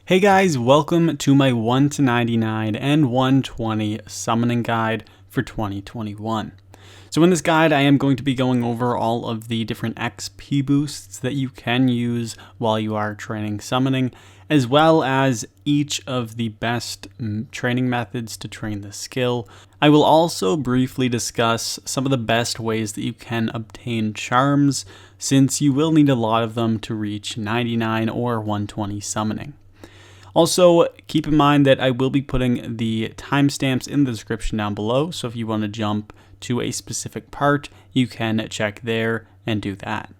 Hey guys, welcome to my 1 to 99 and 120 summoning guide for 2021. So in this guide, I am going to be going over all of the different XP boosts that you can use while you are training summoning, as well as each of the best training methods to train the skill. I will also briefly discuss some of the best ways that you can obtain charms, since you will need a lot of them to reach 99 or 120 summoning. Also, keep in mind that I will be putting the timestamps in the description down below, so if you want to jump to a specific part, you can check there and do that.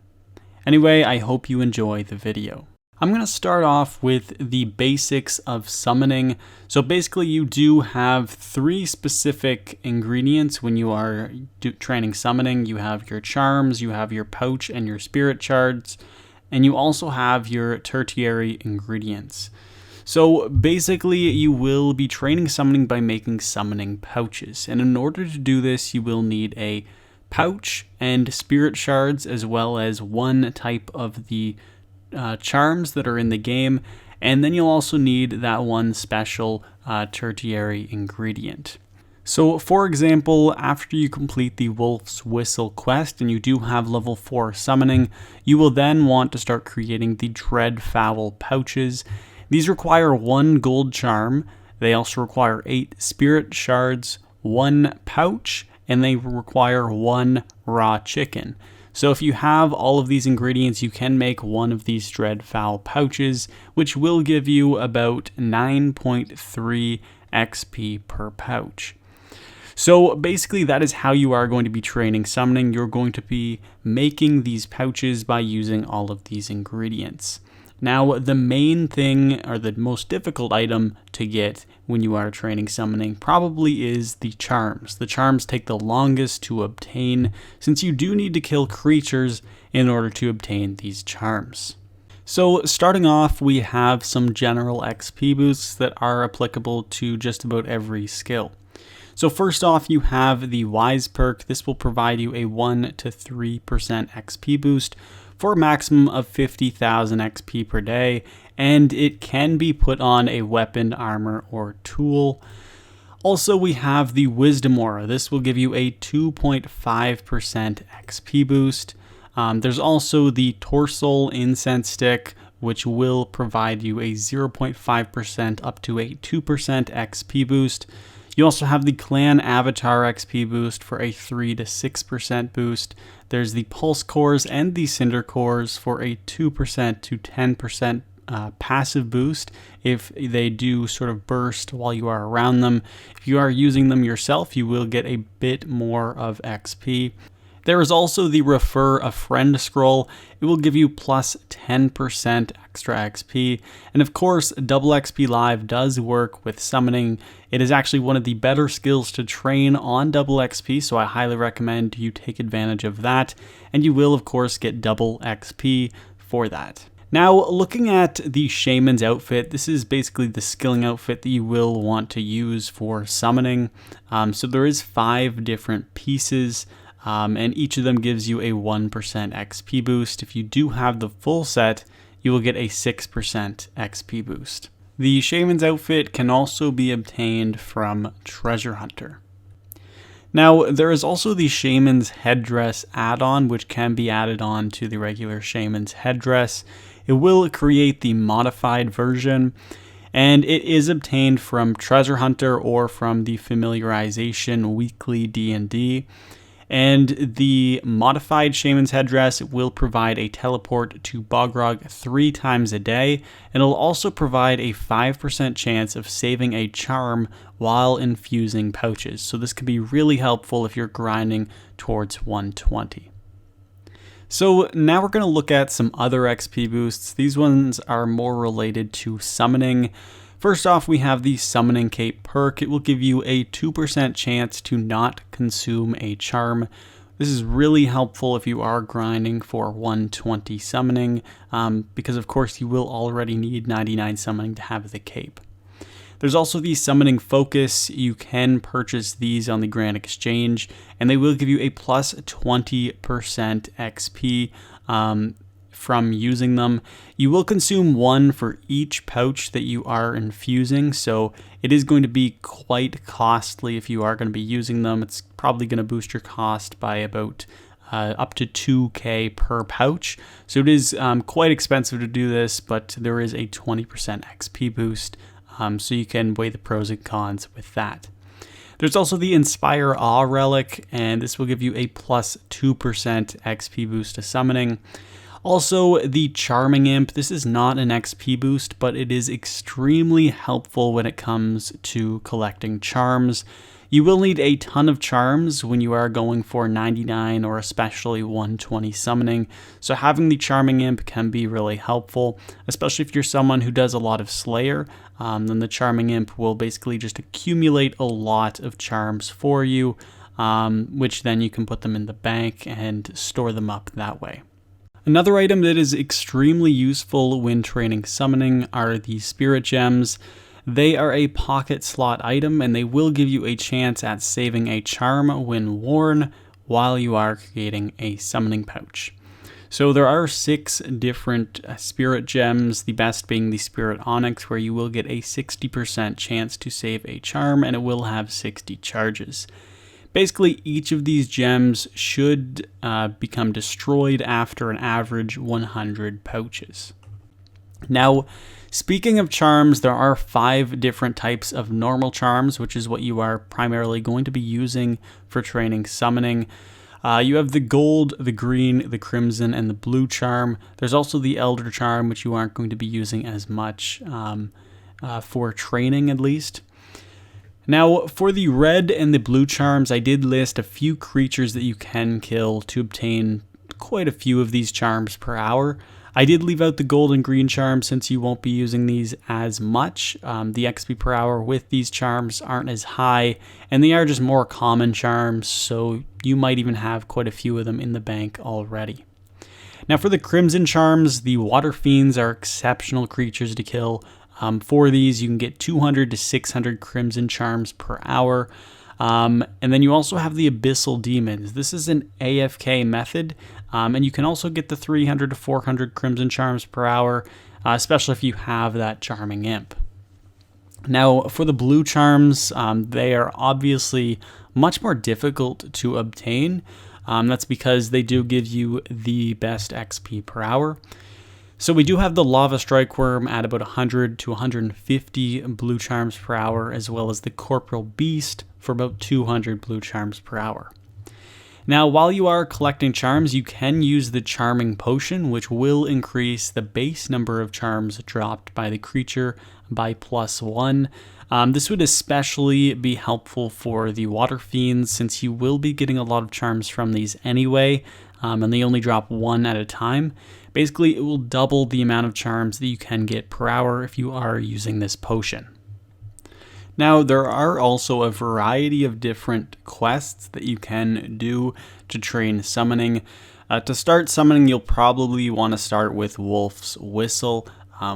Anyway, I hope you enjoy the video. I'm going to start off with the basics of summoning. So basically you do have 3 specific ingredients when you are training summoning. You have your charms, you have your pouch and your spirit shards, and you also have your tertiary ingredients. So basically you will be training summoning by making summoning pouches, and in order to do this you will need a pouch and spirit shards, as well as one type of the charms that are in the game, and then you'll also need that one special tertiary ingredient. So for example, after you complete the Wolf's Whistle quest and you do have level 4 summoning, you will then want to start creating the Dreadfowl pouches. These require 1 gold charm, they also require 8 spirit shards, 1 pouch, and they require 1 raw chicken. So if you have all of these ingredients, you can make one of these Dreadfowl pouches, which will give you about 9.3 XP per pouch. So basically that is how you are going to be training summoning. You're going to be making these pouches by using all of these ingredients. Now, the main thing, or the most difficult item to get when you are training summoning, probably is the charms. The charms take the longest to obtain, since you do need to kill creatures in order to obtain these charms. So starting off, we have some general XP boosts that are applicable to just about every skill. So first off, you have the Wise perk. This will provide you a 1 to 3% XP boost for a maximum of 50,000 XP per day, and it can be put on a weapon, armor, or tool. Also, we have the Wisdom Aura. This will give you a 2.5% XP boost. There's also the Torsol Incense Stick, which will provide you a 0.5% up to a 2% XP boost. You also have the Clan Avatar XP boost for a 3 to 6% boost. There's the Pulse Cores and the Cinder Cores for a 2% to 10% passive boost if they do sort of burst while you are around them. If you are using them yourself, you will get a bit more of XP. There is also the Refer a Friend scroll. It will give you plus 10% extra XP. And of course, double XP Live does work with summoning. It is actually one of the better skills to train on double XP, so I highly recommend you take advantage of that. And you will, of course, get double XP for that. Now, looking at the Shaman's outfit, this is basically the skilling outfit that you will want to use for summoning. So there is 5 different pieces. And each of them gives you a 1% XP boost. If you do have the full set, you will get a 6% XP boost. The Shaman's outfit can also be obtained from Treasure Hunter. Now, there is also the Shaman's Headdress add-on, which can be added on to the regular Shaman's Headdress. It will create the modified version, and it is obtained from Treasure Hunter or from the Familiarization Weekly D&D. And the modified Shaman's Headdress will provide a teleport to Bogrog 3 times a day, and it'll also provide a 5% chance of saving a charm while infusing pouches. So this could be really helpful if you're grinding towards 120. So now we're going to look at some other XP boosts. These ones are more related to summoning. First off, we have the Summoning Cape perk. It will give you a 2% chance to not consume a charm. This is really helpful if you are grinding for 120 summoning, because of course you will already need 99 summoning to have the cape. There's also the Summoning Focus. You can purchase these on the Grand Exchange, and they will give you a plus 20% XP from using them. You will consume 1 for each pouch that you are infusing, so it is going to be quite costly if you are going to be using them. It's probably going to boost your cost by about up to 2k per pouch. So it is quite expensive to do this, but there is a 20% XP boost, so you can weigh the pros and cons with that. There's also the Inspire Awe relic, and this will give you a plus 2% XP boost to summoning. Also, the Charming Imp. This is not an XP boost, but it is extremely helpful when it comes to collecting charms. You will need a ton of charms when you are going for 99 or especially 120 summoning, so having the Charming Imp can be really helpful, especially if you're someone who does a lot of Slayer. Then the Charming Imp will basically just accumulate a lot of charms for you, which then you can put them in the bank and store them up that way. Another item that is extremely useful when training summoning are the Spirit Gems. They are a pocket slot item, and they will give you a chance at saving a charm when worn while you are creating a summoning pouch. So there are 6 different Spirit Gems, the best being the Spirit Onyx, where you will get a 60% chance to save a charm, and it will have 60 charges. Basically, each of these gems should become destroyed after an average 100 pouches. Now, speaking of charms, there are 5 different types of normal charms, which is what you are primarily going to be using for training summoning. You have the gold, the green, the crimson, and the blue charm. There's also the elder charm, which you aren't going to be using as much for training, at least. Now, for the red and the blue charms, I did list a few creatures that you can kill to obtain quite a few of these charms per hour. I did leave out the gold and green charms since you won't be using these as much. The XP per hour with these charms aren't as high, and they are just more common charms, so you might even have quite a few of them in the bank already. Now for the crimson charms, the water fiends are exceptional creatures to kill. For these, you can get 200 to 600 crimson charms per hour. And then you also have the abyssal demons. This is an AFK method, and you can also get the 300 to 400 crimson charms per hour, especially if you have that Charming Imp. Now, for the blue charms, they are obviously much more difficult to obtain. That's because they do give you the best XP per hour. So we do have the Lava Strike Worm at about 100 to 150 blue charms per hour, as well as the Corporeal Beast for about 200 blue charms per hour. Now, while you are collecting charms, you can use the Charming Potion, which will increase the base number of charms dropped by the creature by +1. This would especially be helpful for the Water Fiends, since you will be getting a lot of charms from these anyway, and they only drop 1 at a time. Basically, it will double the amount of charms that you can get per hour if you are using this potion. Now, there are also a variety of different quests that you can do to train summoning. To start summoning, you'll probably want to start with Wolf's Whistle,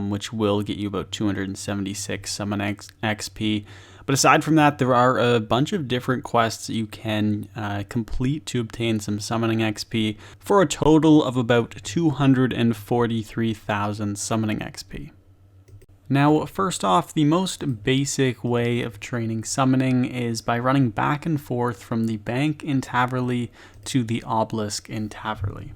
which will get you about 276 summon XP. But aside from that, there are a bunch of different quests that you can complete to obtain some summoning XP for a total of about 243,000 summoning XP. Now, first off, the most basic way of training summoning is by running back and forth from the bank in Taverly to the obelisk in Taverly.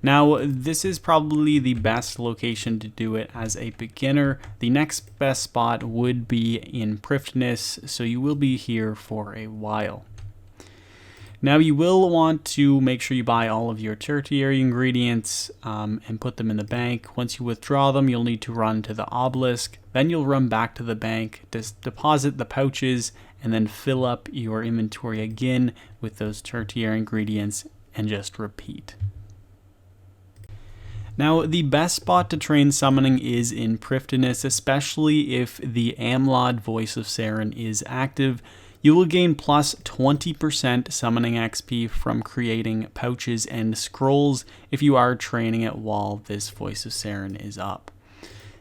Now, this is probably the best location to do it as a beginner. The next best spot would be in Prifddinas, so you will be here for a while. Now, you will want to make sure you buy all of your tertiary ingredients and put them in the bank. Once you withdraw them, you'll need to run to the obelisk. Then you'll run back to the bank, deposit the pouches, and then fill up your inventory again with those tertiary ingredients and just repeat. Now, the best spot to train summoning is in Prifddinas, especially if the Amlod Voice of Saren is active. You will gain plus 20% summoning XP from creating pouches and scrolls if you are training it while this Voice of Saren is up.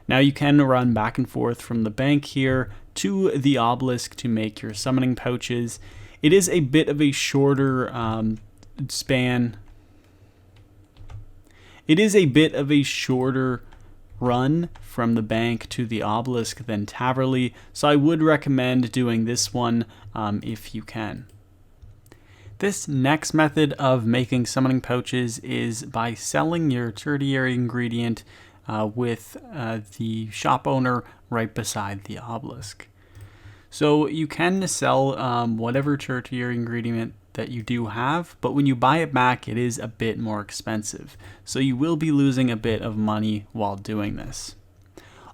Now, you can run back and forth from the bank here to the obelisk to make your summoning pouches. It is a bit of a shorter span. It is a bit of a shorter run from the bank to the obelisk than Taverly, so I would recommend doing this one if you can. This next method of making summoning pouches is by selling your tertiary ingredient with the shop owner right beside the obelisk. So you can sell whatever tertiary ingredient that you do have, but when you buy it back, it is a bit more expensive. So you will be losing a bit of money while doing this.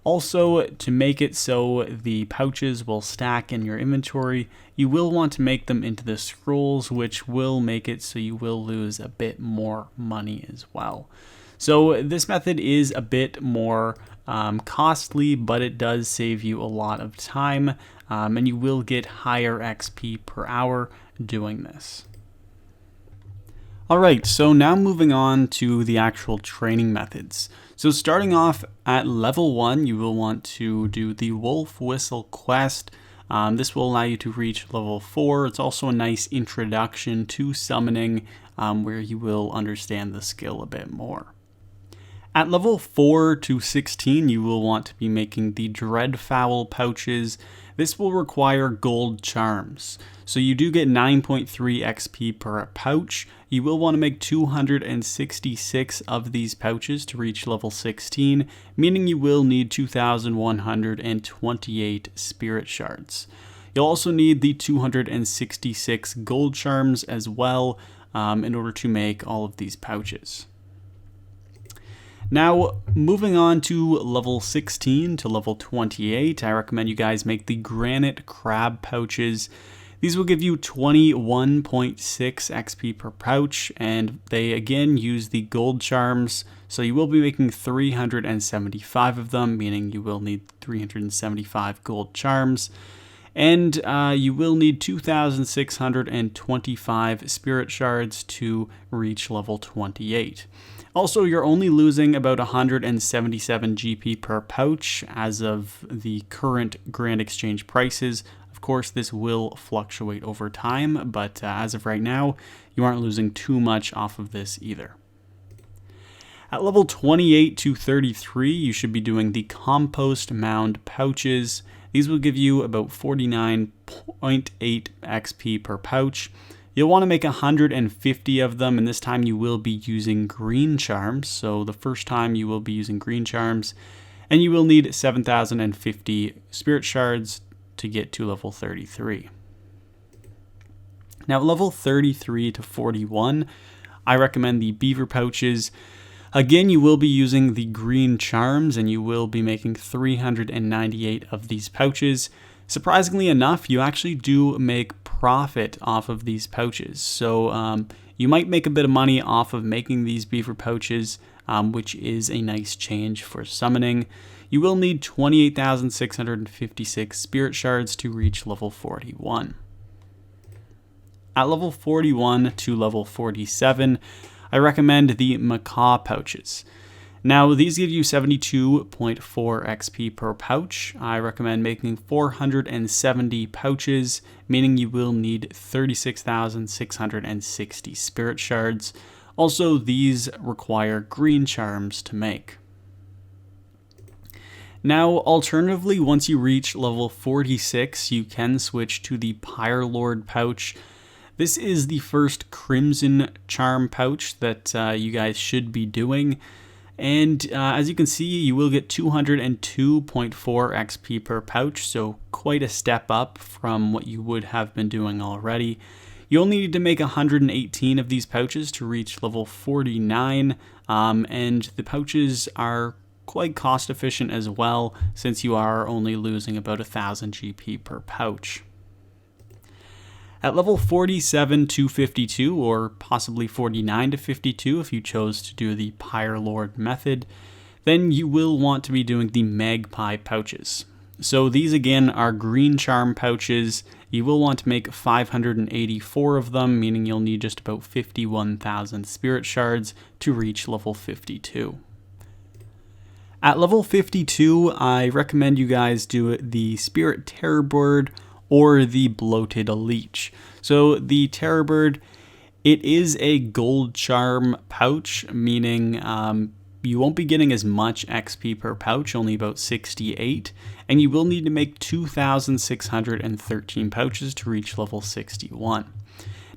Also, to make it so the pouches will stack in your inventory, you will want to make them into the scrolls, which will make it so you will lose a bit more money as well. So this method is a bit more costly, but it does save you a lot of time, and you will get higher XP per hour doing this. Alright, so now moving on to the actual training methods. So starting off at level 1, you will want to do the Wolf Whistle quest. This will allow you to reach level 4. It's also a nice introduction to summoning where you will understand the skill a bit more. At level 4 to 16, you will want to be making the Dreadfowl pouches. This will require gold charms. So you do get 9.3 XP per pouch. You will want to make 266 of these pouches to reach level 16, meaning you will need 2,128 spirit shards. You'll also need the 266 gold charms as well in order to make all of these pouches. Now, moving on to level 16 to level 28, I recommend you guys make the Granite crab pouches. These will give you 21.6 XP per pouch, and they again use the gold charms, so you will be making 375 of them, meaning you will need 375 gold charms. And you will need 2,625 spirit shards to reach level 28. Also, you're only losing about 177 GP per pouch as of the current Grand Exchange prices. Of course, this will fluctuate over time, but as of right now, you aren't losing too much off of this either. At level 28 to 33, you should be doing the Compost Mound pouches. These will give you about 49.8 XP per pouch. You'll want to make 150 of them, and this time you will be using green charms. So the first time you will be using green charms, and you will need 7,050 spirit shards to get to level 33. Now, level 33 to 41, I recommend the Beaver pouches. Again, you will be using the green charms, and you will be making 398 of these pouches. Surprisingly enough, you actually do make profit off of these pouches. So you might make a bit of money off of making these Beaver pouches, which is a nice change for summoning. You will need 28,656 spirit shards to reach level 41. At level 41 to level 47, I recommend the Macaw pouches. Now, these give you 72.4 XP per pouch. I recommend making 470 pouches, meaning you will need 36,660 spirit shards. Also, these require green charms to make. Now, alternatively, once you reach level 46, you can switch to the Pyrelord pouch. This is the first Crimson Charm pouch that you guys should be doing. And as you can see, you will get 202.4 XP per pouch, so quite a step up from what you would have been doing already. You only need to make 118 of these pouches to reach level 49, and the pouches are quite cost efficient as well, since you are only losing about 1,000 GP per pouch. At level 47 to 52, or possibly 49 to 52 if you chose to do the Pyrelord method, then you will want to be doing the Magpie pouches. So these again are green charm pouches. You will want to make 584 of them, meaning you'll need just about 51,000 spirit shards to reach level 52. At level 52, I recommend you guys do the Spirit Terrorbird or the Bloated Leech. So the Terrorbird It is a gold charm pouch, meaning you won't be getting as much XP per pouch, only about 68, and you will need to make 2,613 pouches to reach level 61.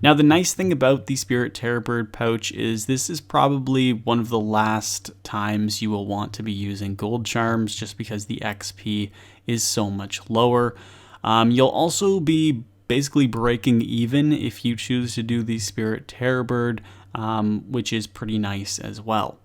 Now, the nice thing about the Spirit Terrorbird pouch is this is probably one of the last times you will want to be using gold charms, just because the XP is so much lower. You'll also be basically breaking even if you choose to do the Spirit Terrorbird, which is pretty nice as well.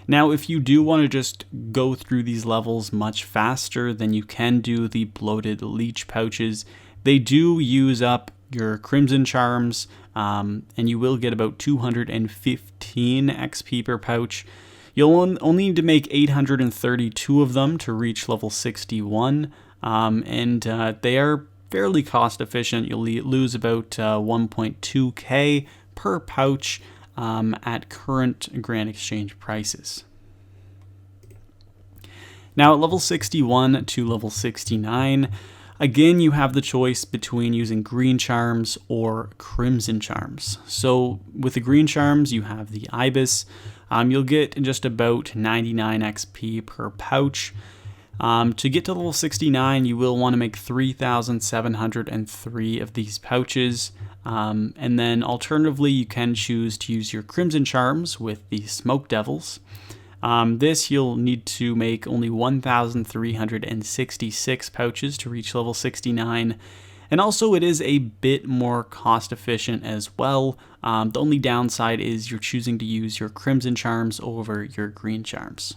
Now, if you do want to just go through these levels much faster, then you can do the Bloated Leech pouches. They do use up your Crimson Charms, and you will get about 215 XP per pouch. You'll only need to make 832 of them to reach level 61, and they are fairly cost efficient. You'll lose about 1.2k per pouch at current Grand Exchange prices. Now at level 61 to level 69, again you have the choice between using green charms or crimson charms. So with the green charms you have the Ibis. You'll get just about 99 XP per pouch. To get to level 69, you will want to make 3,703 of these pouches. And then alternatively, you can choose to use your Crimson Charms with the Smoke Devils. This you'll need to make only 1,366 pouches to reach level 69. And also it is a bit more cost efficient as well. The only downside is you're choosing to use your Crimson Charms over your Green Charms.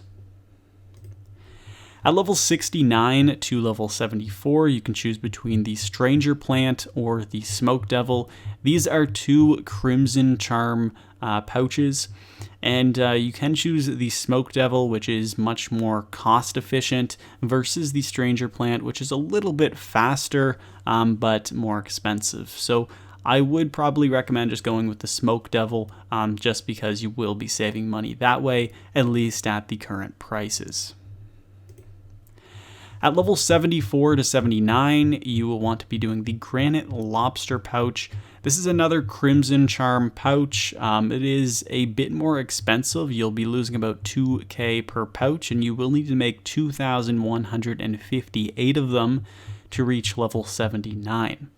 At level 69 to level 74, you can choose between the Stranger Plant or the Smoke Devil. These are two Crimson Charm pouches, and you can choose the Smoke Devil, which is much more cost efficient, versus the Stranger Plant, which is a little bit faster, but more expensive. So I would probably recommend just going with the Smoke Devil, just because you will be saving money that way, at least at the current prices. At level 74 to 79, you will want to be doing the Granite Lobster pouch. This is another Crimson Charm pouch. It is a bit more expensive. You'll be losing about 2k per pouch, and you will need to make 2,158 of them to reach level 79.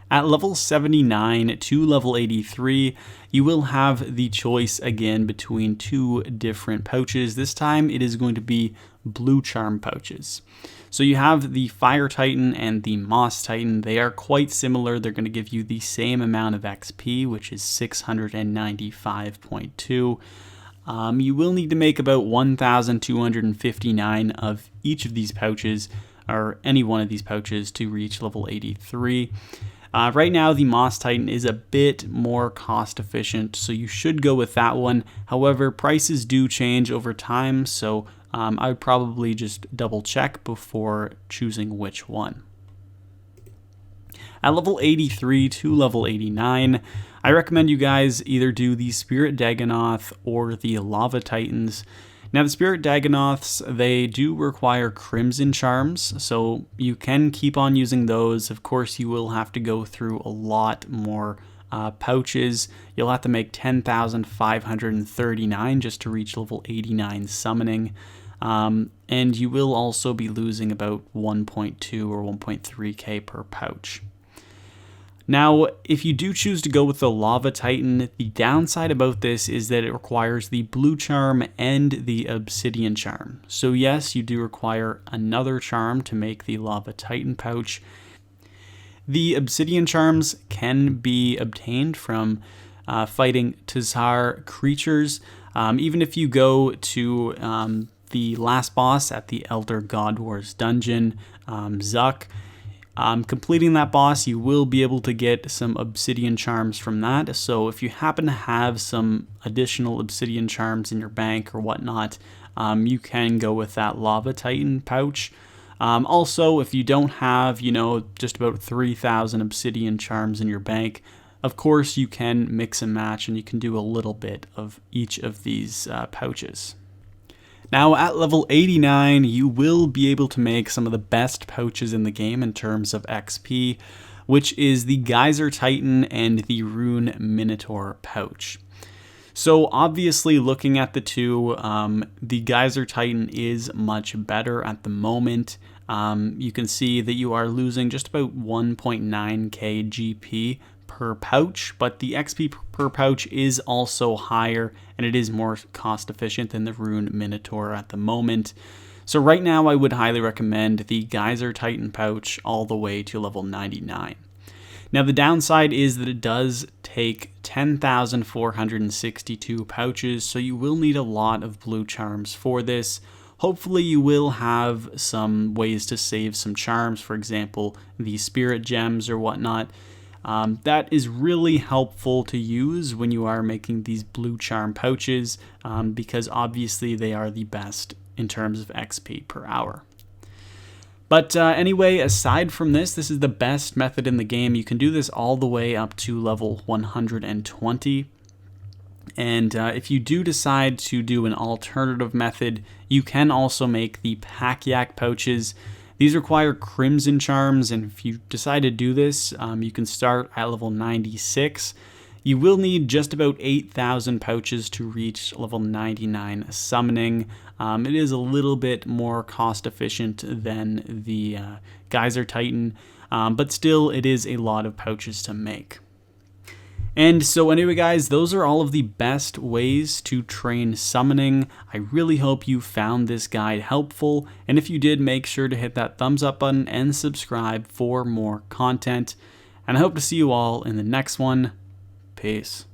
At level 79 to level 83, you will have the choice again between two different pouches. This time it is going to be blue charm pouches. So you have the Fire Titan and the Moss Titan. They are quite similar. They're going to give you the same amount of XP, which is 695.2. You will need to make about 1,259 of each of these pouches, or any one of these pouches, to reach level 83. Right now, the Moss Titan is a bit more cost efficient, so you should go with that one. However, prices do change over time, so I would probably just double check before choosing which one. At level 83 to level 89, I recommend you guys either do the Spirit Dagannoth or the Lava Titans. Now, the Spirit Dagannoths, they do require Crimson Charms, so you can keep on using those. Of course, you will have to go through a lot more pouches. You'll have to make 10,539 just to reach level 89 summoning. And you will also be losing about 1.2 or 1.3k per pouch. Now, if you do choose to go with the Lava Titan, the downside about this is that it requires the Blue Charm and the Obsidian Charm. So yes, you do require another charm to make the Lava Titan pouch. The Obsidian Charms can be obtained from fighting Tazar creatures. Even if you go to the last boss at the Elder God Wars dungeon, Zuck, completing that boss, you will be able to get some Obsidian Charms from that. So if you happen to have some additional Obsidian Charms in your bank or whatnot, you can go with that Lava Titan pouch. Also, if you don't have, just about 3,000 Obsidian Charms in your bank, of course you can mix and match, and you can do a little bit of each of these pouches. Now at level 89, you will be able to make some of the best pouches in the game in terms of XP. which is the Geyser Titan and the Rune Minotaur pouch. So obviously looking at the two, the Geyser Titan is much better at the moment. You can see that you are losing just about 1.9k GP per pouch, but the XP per pouch is also higher and it is more cost efficient than the Rune Minotaur at the moment. So right now I would highly recommend the Geyser Titan pouch all the way to level 99. Now the downside is that it does take 10,462 pouches, so you will need a lot of blue charms for this. Hopefully you will have some ways to save some charms, for example, the spirit gems or whatnot. That is really helpful to use when you are making these blue charm pouches, because obviously they are the best in terms of XP per hour. But anyway, aside from this is the best method in the game. You can do this all the way up to level 120. And if you do decide to do an alternative method, you can also make the Pack Yak pouches. These require Crimson Charms, and if you decide to do this, you can start at level 96. You will need just about 8,000 pouches to reach level 99 summoning. It is a little bit more cost efficient than the Geyser Titan, but still it is a lot of pouches to make. And so anyway guys, those are all of the best ways to train summoning. I really hope you found this guide helpful, and if you did, make sure to hit that thumbs up button and subscribe for more content. And I hope to see you all in the next one. Peace.